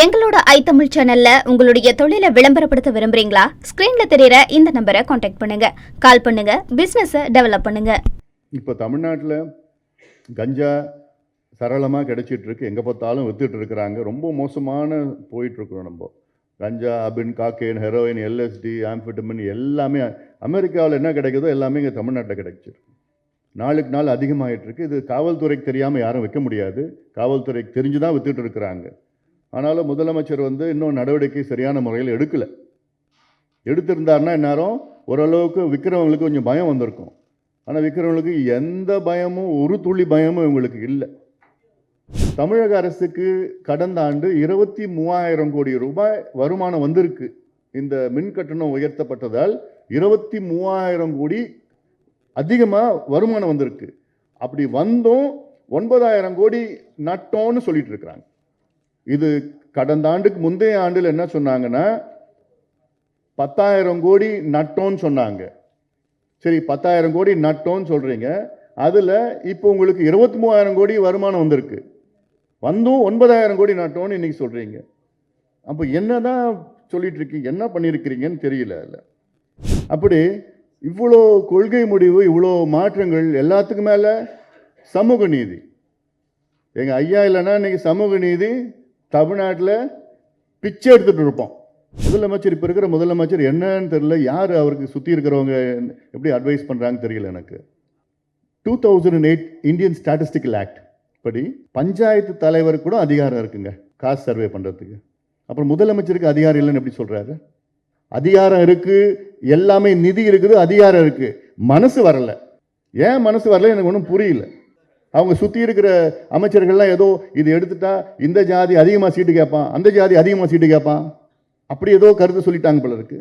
எங்களோட ஐ-தமிழ் சேனல்ல உங்களுடைய தொழிலை விளம்பரப்படுத்த விரும்புறீங்களா? ஸ்கிரீன்ல தெரியற இந்த நம்பரை காண்டாக்ட் பண்ணுங்க, கால் பண்ணுங்க, பிசினஸை டெவலப் பண்ணுங்க. இப்போ தமிழ்நாட்டில் கஞ்சா சரளமாக கிடைச்சிட்டு இருக்கு, எங்கே பார்த்தாலும் வித்துட்டு இருக்கிறாங்க. ரொம்ப மோசமான போயிட்டுருக்குறோம் நம்ம. கஞ்சா, அபின், காக்கேன், ஹெரோயின், எல்எஸ்டி, ஆம்ஃபெட்டமின் எல்லாமே அமெரிக்காவில் என்ன கிடைக்குதோ எல்லாமே இங்கே தமிழ்நாட்டில் கிடைச்சிருக்கு. நாளுக்கு நாள் அதிகமாகிட்டு இருக்கு. இது காவல்துறைக்கு தெரியாமல் யாரும் வைக்க முடியாது. காவல்துறைக்கு தெரிஞ்சு தான் வித்துட்டு இருக்கிறாங்க. ஆனாலும் முதலமைச்சர் இன்னும் நடவடிக்கை சரியான முறையில் எடுக்கலை. எடுத்திருந்தாருன்னா இந்நேரம் ஓரளவுக்கு விற்கிறவங்களுக்கு கொஞ்சம் பயம் வந்திருக்கும். ஆனால் விற்கிறவங்களுக்கு எந்த பயமும், ஒரு துளி பயமும் இவங்களுக்கு இல்லை. தமிழக அரசுக்கு கடந்த ஆண்டு 23,000 கோடி ரூபாய் வருமானம் வந்திருக்கு. இந்த மின் கட்டணம் உயர்த்தப்பட்டதால் 23,000 கோடி அதிகமாக வருமானம் வந்திருக்கு. அப்படி வந்தும் 9,000 கோடி நட்டோன்னு சொல்லிட்டு இருக்கிறாங்க. இது கடந்த ஆண்டுக்கு முந்தைய ஆண்டில் என்ன சொன்னாங்கன்னா 10,000 கோடி நட்டோன்னு சொன்னாங்க. சரி, 10,000 கோடி நட்டோன்னு சொல்றீங்க, அதுல இப்போ உங்களுக்கு 23,000 கோடி வருமானம் வந்திருக்கு. வந்தும் 9,000 கோடி நட்டோன்னு இன்னைக்கு சொல்றீங்க. அப்போ என்னதான் சொல்லிட்டு இருக்கீங்க, என்ன பண்ணியிருக்கிறீங்கன்னு தெரியல. அப்படி இவ்வளோ கொள்கை முடிவு, இவ்வளோ மாற்றங்கள், எல்லாத்துக்கும் மேல சமூக நீதி. எங்க ஐயா இல்லைன்னா இன்னைக்கு சமூக நீதி தமிழ்நாட்டில் பிச்சை எடுத்துட்டு இருப்போம். முதலமைச்சர், இப்போ இருக்கிற முதலமைச்சர் என்னன்னு தெரியல, யார் அவருக்கு சுற்றி இருக்கிறவங்க எப்படி அட்வைஸ் பண்ணுறாங்க தெரியல எனக்கு. 2008 இந்தியன் ஸ்டாட்டிஸ்டிக்கல் ஆக்ட் படி பஞ்சாயத்து தலைவருக்கு கூட அதிகாரம் இருக்குங்க காசு சர்வே பண்ணுறதுக்கு. அப்புறம் முதலமைச்சருக்கு அதிகாரம் இல்லைன்னு எப்படி சொல்கிறாரு? அதிகாரம் இருக்குது, எல்லாமே நிதி இருக்குது, அதிகாரம் இருக்குது, மனசு வரல. ஏன் மனசு வரல எனக்கு ஒன்றும் புரியல. அவங்க சுற்றி இருக்கிற அமைச்சர்கள்லாம் ஏதோ இது எடுத்துட்டா இந்த ஜாதி அதிகமாக சீட்டு கேட்பான், அந்த ஜாதி அதிகமாக சீட்டு கேட்பான், அப்படி ஏதோ கருத்து சொல்லிட்டாங்க போல இருக்கு.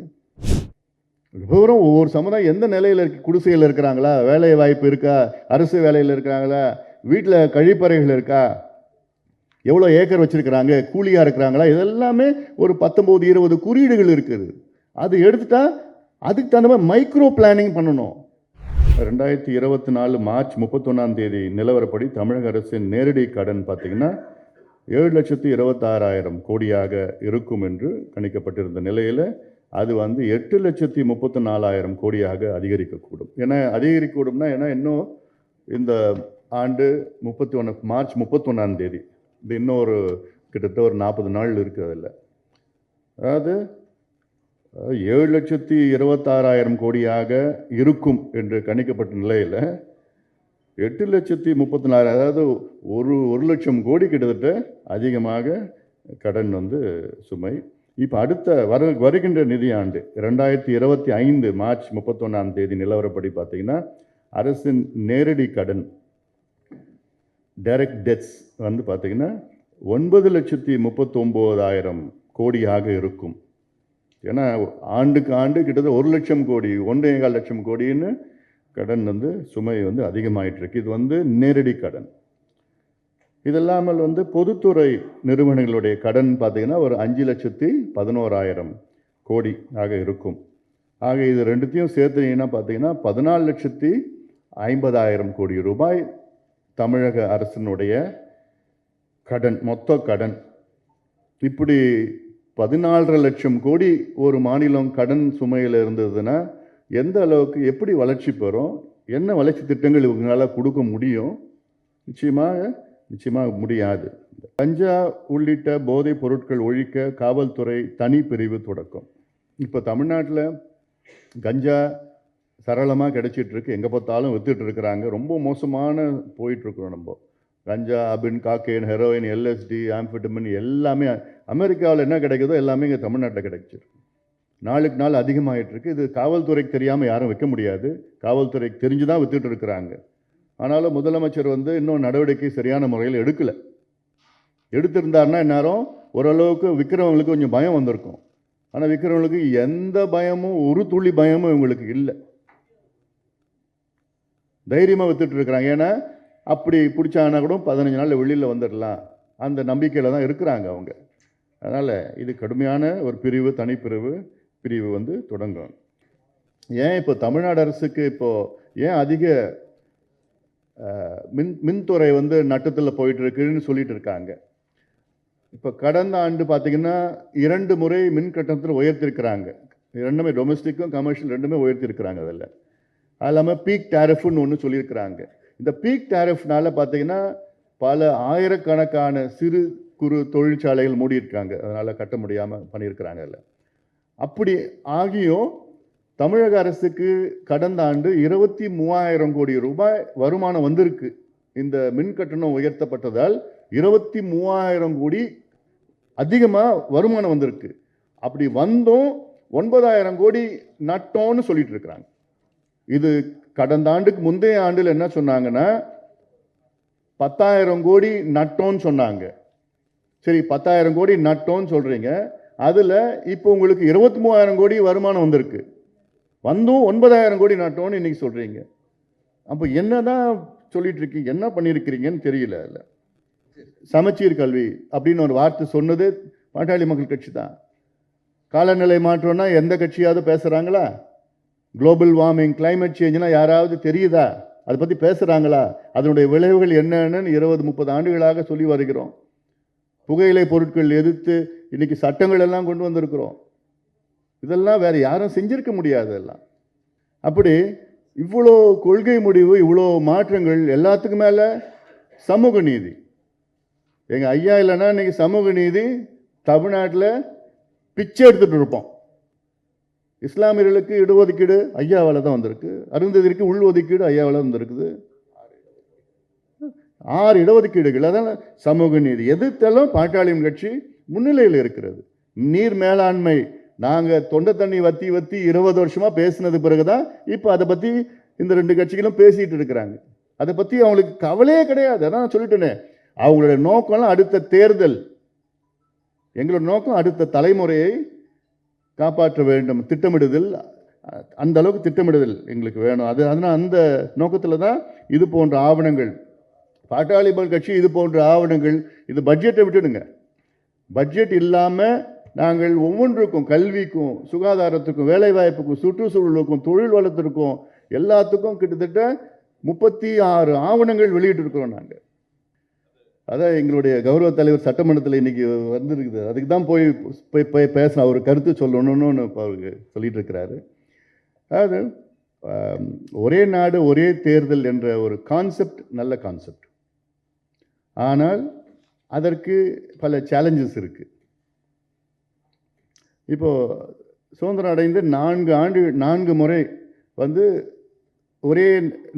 விவரம் ஒவ்வொரு சமுதாயம் எந்த நிலையில் இருக்கு, குடிசையில் இருக்கிறாங்களா, வேலை வாய்ப்பு இருக்கா, அரசு வேலையில் இருக்கிறாங்களா, வீட்டில் கழிப்பறைகள் இருக்கா, எவ்வளோ ஏக்கர் வச்சிருக்கிறாங்க, கூலியாக இருக்கிறாங்களா, இதெல்லாமே ஒரு 19-20 குறியீடுகள் இருக்குது. அது எடுத்துட்டா அதுக்கு தகுந்த மாதிரி மைக்ரோ பிளானிங் பண்ணணும். 2024 மார்ச் 31 நிலவரப்படி தமிழக அரசின் நேரடி கடன் பார்த்தீங்கன்னா 7,26,000 கோடியாக இருக்கும் என்று கணிக்கப்பட்டிருந்த நிலையில் அது 8,34,000 கோடியாக அதிகரிக்கக்கூடும். ஏன்னா அதிகரிக்கக்கூடும்னா ஏன்னா இன்னும் இந்த ஆண்டு மார்ச் 31 இது இன்னும் கிட்டத்தட்ட ஒரு 40 நாள் இருக்குது. அதில் அதாவது 7,26,000 கோடியாக இருக்கும் என்று கணிக்கப்பட்ட நிலையில் 8,34,000, அதாவது ஒரு லட்சம் கோடி கிட்டத்தட்ட அதிகமாக கடன் சுமை. இப்போ அடுத்த வருகின்ற நிதியாண்டு 2025 மார்ச் 31 நிலவரப்படி பார்த்தீங்கன்னா அரசின் நேரடி கடன் டைரக்ட் டெட்ஸ் பார்த்தீங்கன்னா 9,39,000 கோடியாக இருக்கும். ஏன்னா ஆண்டுக்கு ஆண்டு கிட்டத்தட்ட 1 லட்சம் கோடி, 1,4 லட்சம் கோடின்னு கடன் சுமை அதிகமாயிட்டு இருக்கு. இது நேரடி கடன். இதெல்லாமல் பொதுத்துறை நிறுவனங்களுடைய கடன் பார்த்தீங்கன்னா ஒரு 5,11,000 கோடி ஆக இருக்கும். ஆக இது ரெண்டுத்தையும் சேர்த்துனீங்கன்னா பார்த்தீங்கன்னா 14,50,000 கோடி ரூபாய் தமிழக அரசினுடைய கடன், மொத்த கடன். இப்படி 14,5 லட்சம் கோடி ஒரு மாநிலம் கடன் சுமையில் இருந்ததுன்னா எந்த அளவுக்கு, எப்படி வளர்ச்சி பெறும், என்ன வளர்ச்சி திட்டங்கள் இவங்களால கொடுக்க முடியும்? நிச்சயமாக முடியாது. கஞ்சா உள்ளிட்ட போதைப் பொருட்கள் ஒழிக்க காவல்துறை தனி பிரிவு தொடக்கம். இப்போ தமிழ்நாட்டில் கஞ்சா சரளமாக கிடைச்சிட்டு இருக்கு, எங்கே பார்த்தாலும் வித்துட்டு இருக்கிறாங்க. ரொம்ப மோசமான போயிட்டுருக்குறோம் நம்ம. கஞ்சா, அபின், காக்கேன், ஹெரோயின், எல்எஸ்டி, ஆம்ஃபெட்டமின் எல்லாமே அமெரிக்காவில் என்ன கிடைக்குதோ எல்லாமே இங்கே தமிழ்நாட்டில் கிடைச்சிருக்கு. நாளுக்கு நாள் அதிகமாகிட்டு இருக்கு. இது காவல்துறைக்கு தெரியாமல் யாரும் வைக்க முடியாது. காவல்துறைக்கு தெரிஞ்சு தான் வித்துட்டு இருக்கிறாங்க. ஆனாலும் முதலமைச்சர் இன்னும் நடவடிக்கை சரியான முறையில் எடுக்கலை. எடுத்திருந்தாருன்னா இந்நேரம் ஓரளவுக்கு விற்கிறவங்களுக்கு கொஞ்சம் பயம் வந்திருக்கும். ஆனால் விற்கிறவங்களுக்கு எந்த பயமும், ஒரு துளி பயமும் இவங்களுக்கு இல்லை. தைரியமாக வித்துட்டு இருக்கிறாங்க. ஏன்னா அப்படி பிடிச்சாங்கன்னா கூட 15 நாளில் வெளியில் வந்துடலாம், அந்த நம்பிக்கையில் தான் இருக்கிறாங்க அவங்க. அதனால் இது கடுமையான ஒரு பிரிவு, தனிப்பிரிவு தொடங்கும். ஏன் இப்போ தமிழ்நாடு அரசுக்கு ஏன் அதிக மின்துறை நட்டத்தில் போயிட்டு இருக்குன்னு சொல்லிட்டு இருக்காங்க. இப்போ கடந்த ஆண்டு பார்த்தீங்கன்னா 2 முறை மின் கட்டணத்தில் உயர்த்திருக்கிறாங்க. ரெண்டுமே டொமஸ்டிக்கும் கமர்ஷியல் ரெண்டுமே உயர்த்திருக்கிறாங்க. அதில் அது இல்லாமல் பீக் டேரிஃப்னு ஒன்று சொல்லியிருக்கிறாங்க. இந்த பீக் டேரிஃப்னால பார்த்தீங்கன்னா பல ஆயிரக்கணக்கான சிறு குறு தொழிற்சாலைகள் மூடியிருக்காங்க. அதனால் கட்ட முடியாமல் பண்ணியிருக்கிறாங்க. அதில் அப்படி ஆகியும் தமிழக அரசுக்கு கடந்த ஆண்டு 23,000 கோடி ரூபாய் வருமானம் வந்திருக்கு. இந்த மின் கட்டணம் உயர்த்தப்பட்டதால் 23,000 கோடி அதிகமாக வருமானம் வந்திருக்கு. அப்படி வந்தும் 9,000 கோடி நட்டோன்னு சொல்லிட்டு இருக்கிறாங்க. இது கடந்த ஆண்டுக்கு முந்தைய ஆண்டில் என்ன சொன்னாங்கன்னா 10,000 கோடி நட்டோன்னு சொன்னாங்க. சரி, 10,000 கோடி நட்டோன்னு சொல்றீங்க. அதில் இப்போ உங்களுக்கு 23,000 கோடி வருமானம் வந்திருக்கு. வந்தும் 9,000 கோடி நட்டோன்னு இன்னைக்கு சொல்றீங்க. அப்போ என்னதான் சொல்லிட்டு இருக்கீங்க, என்ன பண்ணியிருக்கிறீங்கன்னு தெரியல. இல்லை, சமச்சீர் கல்வி அப்படின்னு ஒரு வார்த்தை சொன்னது பாட்டாளி மக்கள் கட்சி தான். காலநிலை மாற்றம்னா எந்த கட்சியாவது பேசுகிறாங்களா? குளோபல் வார்மிங், கிளைமேட் சேஞ்சுனா யாராவது தெரியுதா? அதை பற்றி பேசுகிறாங்களா? அதனுடைய விளைவுகள் என்னன்னு 20-30 ஆண்டுகளாக சொல்லி வருகிறோம். புகையிலை பொருட்கள் எதிர்த்து இன்னைக்கு சட்டங்கள் எல்லாம் கொண்டு வந்திருக்கிறோம். இதெல்லாம் வேற யாரும் செஞ்சிருக்க முடியாது. எல்லாம் அப்படி இவ்வளோ கொள்கை முடிவு, இவ்வளோ மாற்றங்கள், எல்லாத்துக்கும் மேலே சமூக நீதி. எங்கள் ஐயா இல்லைன்னா இன்னைக்கு சமூக நீதி தமிழ்நாட்டில் பிச்சை எடுத்துட்டு இருப்போம். இஸ்லாமியர்களுக்கு இடஒதுக்கீடு ஐயாவால் தான் வந்திருக்கு. அருந்ததிற்கு உள் ஒதுக்கீடு ஐயாவால் வந்திருக்குது. 6 இடஒதுக்கீடுகள். அதான் சமூக நீதி. எதிர்த்தாலும் பாட்டாளி கட்சி முன்னிலையில் இருக்கிறது. நீர் மேலாண்மை நாங்கள் தொண்டை தண்ணி வத்தி 20 வருஷமா பேசினது பிறகுதான் இப்போ அதை பற்றி இந்த 2 கட்சிகளும் பேசிட்டு இருக்கிறாங்க. அதை பற்றி அவங்களுக்கு கவலையே கிடையாது. அதான் சொல்லிட்டேனே, அவங்களுடைய நோக்கம்லாம் அடுத்த தேர்தல். எங்களோட நோக்கம் அடுத்த தலைமுறையை காப்பாற்ற வேண்டும். திட்டமிடுதல், அந்த அளவுக்கு திட்டமிடுதல் எங்களுக்கு வேணும். அதனால் அந்த நோக்கத்தில் தான் இது போன்ற ஆவணங்கள், பாட்டாளி மக்கள் கட்சி இது போன்ற ஆவணங்கள். இது பட்ஜெட்டை விட்டுடுங்க. பட்ஜெட் இல்லாமல் நாங்கள் ஒவ்வொன்றுக்கும், கல்விக்கும், சுகாதாரத்துக்கும், வேலைவாய்ப்புக்கும், சுற்றுச்சூழலுக்கும், தொழில் வளத்திற்கும், எல்லாத்துக்கும் கிட்டத்தட்ட 36 ஆவணங்கள் வெளியிட்டிருக்கிறோம் நாங்கள். அதான் எங்களுடைய கௌரவ தலைவர் சட்டமன்றத்தில் இன்னைக்கு வந்திருக்குது. அதுக்கு தான் போய் பேச ஒரு கருத்து சொல்லணும்னு இப்போ அவருக்கு சொல்லிட்டு இருக்கிறாரு. அதாவது ஒரே நாடு ஒரே தேர்தல் என்ற ஒரு கான்செப்ட் நல்ல கான்செப்ட். ஆனால் அதற்கு பல சேலஞ்சஸ் இருக்கு. இப்போ சுதந்திரம் அடைந்து 4 முறை ஒரே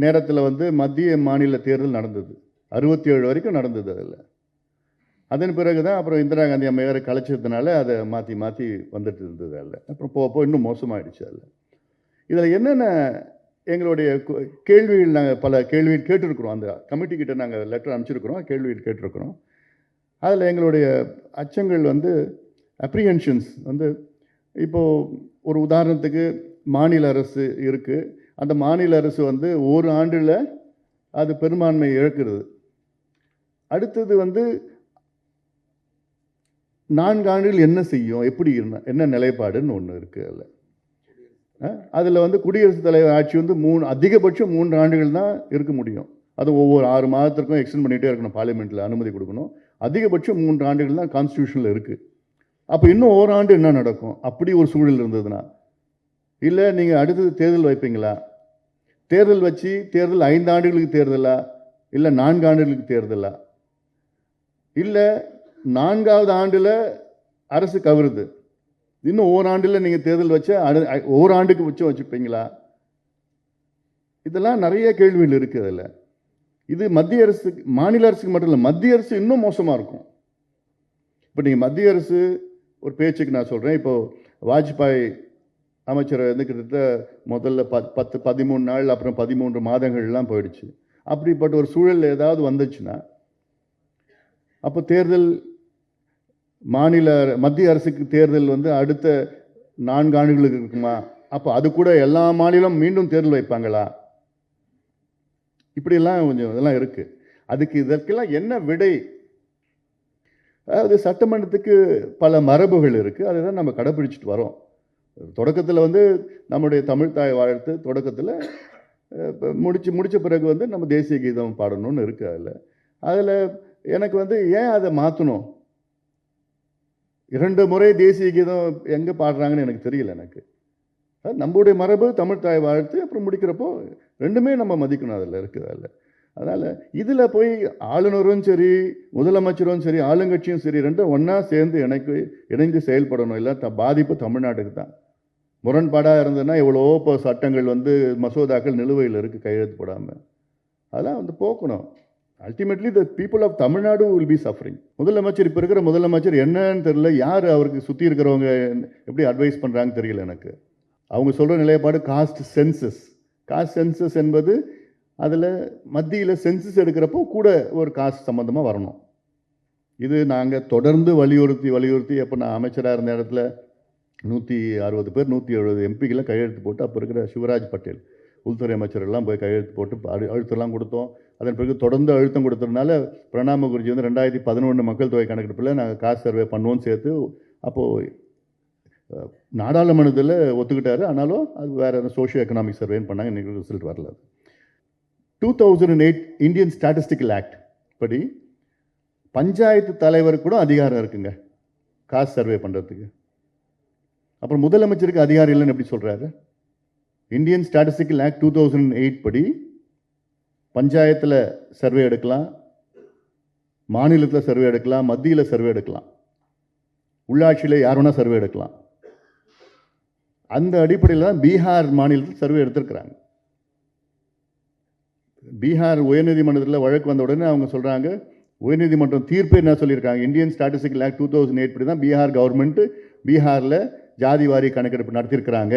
நேரத்தில் மத்திய மாநில தேர்தல் நடந்தது. 67 வரைக்கும் நடந்தது. அதில் அதன் பிறகு தான் அப்புறம் இந்திரா காந்தி அம்மையாரை கலைச்சதுனால அதை மாற்றி மாற்றி வந்துட்டு இருந்தது. அதில் அப்புறம் போக இன்னும் மோசமாகிடுச்சு. இதில் என்னென்ன எங்களுடைய கேள்விகள், நாங்கள் பல கேள்விகள் கேட்டிருக்கிறோம். அந்த கமிட்டி கிட்ட நாங்கள் லெட்டர் அனுப்பிச்சிருக்கிறோம், கேள்விகள் கேட்டிருக்கிறோம். அதில் எங்களுடைய அச்சங்கள் அப்ரிஹென்ஷன்ஸ் இப்போது ஒரு உதாரணத்துக்கு மாநில அரசு இருக்குது. அந்த மாநில அரசு ஒரு ஆண்டில் அது பெரும்பான்மை இழக்கிறது. அடுத்தது 4 ஆண்டுகள் என்ன செய்யும், எப்படி என்ன நிலைப்பாடுன்னு ஒன்று இருக்குது. அதில் குடியரசுத் தலைவர் ஆட்சி அதிகபட்சம் 3 ஆண்டுகள் தான் இருக்க முடியும். அது ஒவ்வொரு 6 மாதத்திற்கும் எக்ஸ்டெண்ட் பண்ணிகிட்டே இருக்கணும். பார்லிமெண்ட்டில் அனுமதி கொடுக்கணும். அதிகபட்சம் 3 ஆண்டுகள் தான் கான்ஸ்டியூஷனில் இருக்குது. அப்போ இன்னும் 1 ஆண்டு என்ன நடக்கும்? அப்படி ஒரு சூழல் இருந்ததுன்னா, இல்லை நீங்கள் அடுத்தது தேர்தல் வைப்பீங்களா? தேர்தல் வச்சு தேர்தல் 5 ஆண்டுகளுக்கு தேர்தலா, இல்லை 4 ஆண்டுகளுக்கு தேர்தலா, இல்லை 4வது ஆண்டில் அரசு கவருது, இன்னும் 1 ஆண்டில் நீங்கள் தேர்தல் வச்ச 1 ஆண்டுக்கு வச்சுப்பீங்களா? இதெல்லாம் நிறைய கேள்விகள் இருக்குது. அதில் இது மத்திய அரசு, மாநில அரசுக்கு மட்டும் இல்லை, மத்திய அரசு இன்னும் மோசமாக இருக்கும். இப்போ நீங்கள் மத்திய அரசு ஒரு பேச்சுக்கு நான் சொல்கிறேன். இப்போது வாஜ்பாய் அமைச்சர் கிட்டத்தட்ட முதல்ல 10-13 நாள், அப்புறம் 13 மாதங்கள்லாம் போயிடுச்சு. அப்படிப்பட்ட ஒரு சூழல் ஏதாவது வந்துச்சுன்னா அப்போ தேர்தல், மத்திய அரசுக்கு தேர்தல் அடுத்த 4 ஆண்டுகளுக்கு இருக்குமா? அப்போ அது கூட எல்லா மாநிலம் மீண்டும் தேர்தல் வைப்பாங்களா? இப்படியெல்லாம் கொஞ்சம் இதெல்லாம் இருக்குது. இதற்கெல்லாம் என்ன விடை? அதாவது சட்டமன்றத்துக்கு பல மரபுகள் இருக்குது. அதை தான் நம்ம கடைப்பிடிச்சிட்டு வரோம். தொடக்கத்தில் நம்முடைய தமிழ்தாய் வாழ்த்து தொடக்கத்தில் முடித்த பிறகு நம்ம தேசிய கீதம் பாடணும்னு இருக்குது. அதில் எனக்கு ஏன் அதை மாற்றணும்? 2 முறை தேசிய கீதம் எங்கே பாடுறாங்கன்னு எனக்கு தெரியல எனக்கு. நம்மளுடைய மரபு தமிழ் தாய் வாழ்த்து, அப்புறம் முடிக்கிறப்போ 2மே நம்ம மதிக்கணும், அதில் இருக்குது. அதனால் இதில் போய் ஆளுநரும் சரி, முதலமைச்சரும் சரி, ஆளுங்கட்சியும் சரி, 2ம் ஒன்றா சேர்ந்து இணைந்து செயல்படணும். இல்லை பாதிப்பு தமிழ்நாட்டுக்கு தான். முரண்பாடாக இருந்ததுன்னா எவ்வளோ இப்போ சட்டங்கள் மசோதாக்கள் நிலுவையில் இருக்குது கையெழுத்து போடாமல். அதெல்லாம் போக்கணும். Ultimately the people of Tamil Nadu will be suffering. முதலமைச்சர் இப்போ இருக்கிற முதலமைச்சர் என்னன்னு தெரியல, யார் அவருக்கு சுற்றி இருக்கிறவங்க எப்படி அட்வைஸ் பண்ணுறாங்கன்னு தெரியல எனக்கு. அவங்க சொல்கிற நிலைப்பாடு காஸ்ட் சென்சஸ் என்பது அதில் மத்தியில் சென்சஸ் எடுக்கிறப்போ கூட ஒரு காஸ்ட் சம்மந்தமாக வரணும். இது நாங்கள் தொடர்ந்து வலியுறுத்தி அப்போ நான் அமைச்சராக இருந்த இடத்துல 160 பேர் 170 எம்பிகளை கையெழுத்து போட்டு அப்போ இருக்கிற சிவராஜ் பட்டேல் உள்துறை அமைச்சரெல்லாம் போய் கையெழுத்து போட்டு அழுத்தெல்லாம் கொடுத்தோம். அதன் பிறகு தொடர்ந்து அழுத்தம் கொடுத்ததுனால பிரணாப் முகர்ஜி 2011 மக்கள் தொகை கணக்கெடுப்பில் நாங்கள் காஸ்ட் சர்வே பண்ணுவோம்னு சேர்த்து அப்போது நாடாளுமன்றத்தில் ஒத்துக்கிட்டாரு. ஆனாலும் அது வேறு சோஷியோ எக்கனாமிக் சர்வேன்னு பண்ணாங்க. இன்றைக்கி ரிசல்ட் வரல. 2008 இந்தியன் ஸ்டாட்டிஸ்டிக்கல் ஆக்ட் படி பஞ்சாயத்து தலைவர் கூட அதிகாரம் இருக்குங்க காஸ்ட் சர்வே பண்ணுறதுக்கு. அப்புறம் முதலமைச்சருக்கு அதிகாரம் இல்லைன்னு எப்படி சொல்கிறாரு? இந்தியன் ஸ்டாட்டிஸ்டிக்கல் ஆக்ட் 2008 படி பஞ்சாயத்தில் சர்வே எடுக்கலாம், மாநிலத்தில் சர்வே எடுக்கலாம், மத்தியில் சர்வே எடுக்கலாம், உள்ளாட்சியில் யார் வேணால் சர்வே எடுக்கலாம். அந்த அடிப்படையில் தான் பீகார் மாநிலத்தில் சர்வே எடுத்திருக்கிறாங்க. பீகார் உயர்நீதிமன்றத்தில் வழக்கு வந்த உடனே அவங்க சொல்கிறாங்க, உயர்நீதிமன்றம் தீர்ப்பு என்ன சொல்லியிருக்காங்க, இந்தியன் ஸ்டாட்டிஸ்டிக்கல் ஆக்ட் 2008 படி தான் பீகார் கவர்மெண்ட்டு பீகாரில் ஜாதி வாரி கணக்கெடுப்பு நடத்தியிருக்கிறாங்க,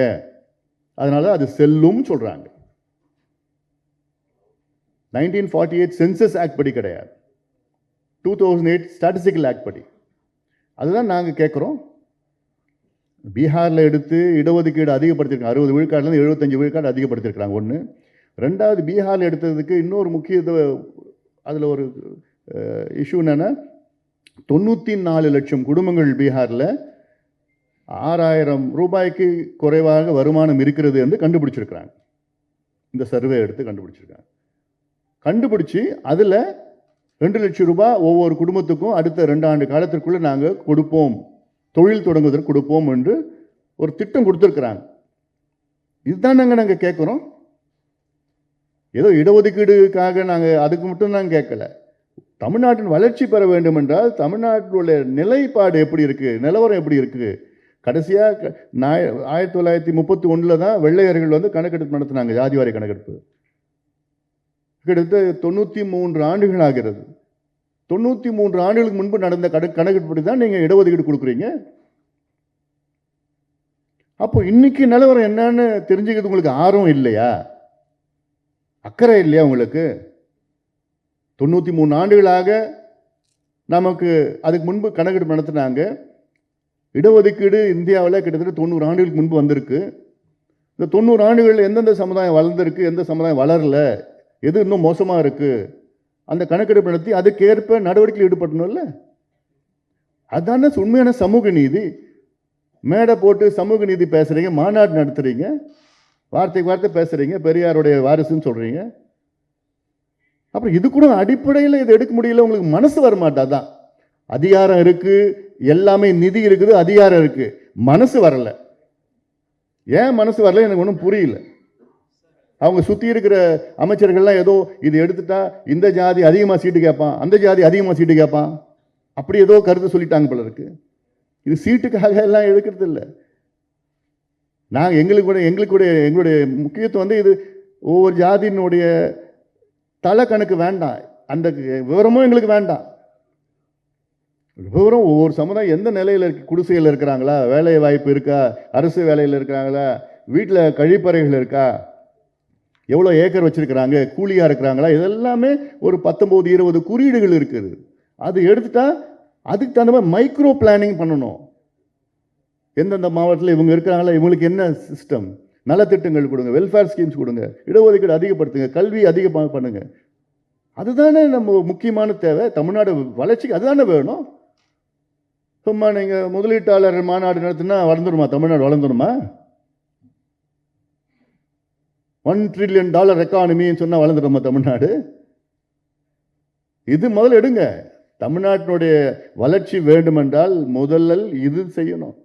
அதனால அது செல்லும் சொல்கிறாங்க. 1948 சென்சஸ் ஆக்ட் படி கிடையாது, 2008 ஸ்டாட்டிஸ்டிக்கல் ஆக்ட் படி. அதுதான் நாங்கள் கேட்குறோம். பீகாரில் எடுத்து இடஒதுக்கீடு அதிகப்படுத்தியிருக்காங்க, 60 விழுக்காடுலேருந்து 75 விழுக்காடு அதிகப்படுத்தியிருக்கிறாங்க. ஒன்று. ரெண்டாவது, பீகாரில் எடுத்ததுக்கு இன்னொரு முக்கிய அதில் ஒரு இஷ்யூ என்னென்னா, 94 லட்சம் குடும்பங்கள் பீகாரில் 6000 ரூபாய்க்கு குறைவாக வருமானம் இருக்கிறது என்று கண்டுபிடிச்சிருக்கிறாங்க. இந்த சர்வே எடுத்து கண்டுபிடிச்சிருக்காங்க. கண்டுபிடிச்சி அதில் 2 லட்சம் ரூபாய் ஒவ்வொரு குடும்பத்துக்கும் அடுத்த 2 ஆண்டு காலத்திற்குள்ளே நாங்கள் கொடுப்போம், தொழில் தொடங்குவதற்கு கொடுப்போம் என்று ஒரு திட்டம் கொடுத்துருக்குறாங்க. இதுதான் நாங்கள் கேட்குறோம். ஏதோ இடஒதுக்கீடுக்காக நாங்கள் அதுக்கு மட்டும் நாங்கள் கேட்கல. தமிழ்நாட்டின் வளர்ச்சி பெற வேண்டும் என்றால் தமிழ்நாட்டினுடைய நிலைப்பாடு எப்படி இருக்குது, நிலவரம் எப்படி இருக்குது. கடைசியாக 1931 தான் வெள்ளையர்கள் கணக்கெடுப்பு நடத்தினாங்க, ஜாதிவாரி கணக்கெடுப்பு. கிட்டத்தட்ட 93 ஆண்டுகள் ஆகிறது. 93 ஆண்டுகளுக்கு முன்பு நடந்த கணக்கெடுப்படி தான் நீங்கள் இடஒதுக்கீடு கொடுக்குறீங்க. அப்போ இன்னைக்கு நிலவரம் என்னன்னு தெரிஞ்சுக்கிறது உங்களுக்கு ஆர்வம் இல்லையா, அக்கறை இல்லையா உங்களுக்கு? 93 ஆண்டுகளாக நமக்கு அதுக்கு முன்பு கணக்கெடுப்பு நடத்தினாங்க. இடஒதுக்கீடு இந்தியாவில் கிட்டத்தட்ட 90 ஆண்டுகளுக்கு முன்பு வந்திருக்கு. இந்த 90 ஆண்டுகளில் எந்தெந்த சமுதாயம் வளர்ந்துருக்கு, எந்த சமுதாயம் வளரல, எது இன்னும் மோசமாக இருக்குது, அந்த கணக்கெடுப்பு நடத்தி அதுக்கேற்ப நடவடிக்கையில் ஈடுபடணும்ல. அதுதானே உண்மையான சமூக நீதி. மேடை போட்டு சமூக நீதி பேசுகிறீங்க, மாநாடு நடத்துகிறீங்க, வார்த்தைக்கு வார்த்தை பேசுகிறீங்க, பெரியாருடைய வாரிசுன்னு சொல்கிறீங்க. அப்புறம் இது கூட அடிப்படையில் இது எடுக்க முடியல, உங்களுக்கு மனசு வரமாட்டாதான். அதிகாரம் இருக்குது, எல்லாமே நிதி இருக்குது, அதிகாரம் இருக்குது, மனசு வரல. ஏன் மனசு வரல எனக்கு ஒன்றும் புரியல. அவங்க சுற்றி இருக்கிற அமைச்சர்கள்லாம் ஏதோ இது எடுத்துட்டா இந்த ஜாதி அதிகமாக சீட்டு கேட்பான், அந்த ஜாதி அதிகமாக சீட்டு கேட்பான், அப்படி ஏதோ கருத்து சொல்லிட்டாங்க போல இருக்கு. இது சீட்டுக்காக எல்லாம் எடுக்கிறது இல்லை. நாங்கள் எங்களுடைய முக்கியத்துவம் இது ஒவ்வொரு ஜாதியினுடைய தலை கணக்கு வேண்டாம், அந்த விவரமும் எங்களுக்கு வேண்டாம். விவரம் ஒவ்வொரு சமுதாயம் எந்த நிலையில் இருக்கு, குடிசையில் இருக்கிறாங்களா, வேலை வாய்ப்பு இருக்கா, அரசு வேலையில் இருக்கிறாங்களா, வீட்டில் கழிப்பறைகள் இருக்கா, எவ்வளோ ஏக்கர் வச்சுருக்கிறாங்க, கூலியாக இருக்கிறாங்களா, இதெல்லாமே ஒரு 19-20 குறியீடுகள் இருக்குது. அது எடுத்துட்டா அதுக்கு தகுந்த மாதிரி மைக்ரோ பிளானிங் பண்ணணும். எந்தெந்த மாவட்டத்தில் இவங்க இருக்கிறாங்களா, இவங்களுக்கு என்ன சிஸ்டம், நலத்திட்டங்கள் கொடுங்க, வெல்ஃபேர் ஸ்கீம்ஸ் கொடுங்க, இடஒதுக்கீடு அதிகப்படுத்துங்க, கல்வி அதிகமாக பண்ணுங்க. அதுதானே நம்ம முக்கியமான தேவை. தமிழ்நாடு வளர்ச்சிக்கு அதுதானே வேணும். சும்மா நீங்கள் முதலீட்டாளர் மாநாடு நடத்தினா வளர்ந்துருமா தமிழ்நாடு? வளர்ந்துருமா? $1 trillion எக்கானமின்னு சொன்னால் வளர்ந்துடுமா தமிழ்நாடு? இது முதல்ல எடுங்க. தமிழ்நாட்டினுடைய வளர்ச்சி வேண்டுமென்றால் முதலில் இது செய்யணும்.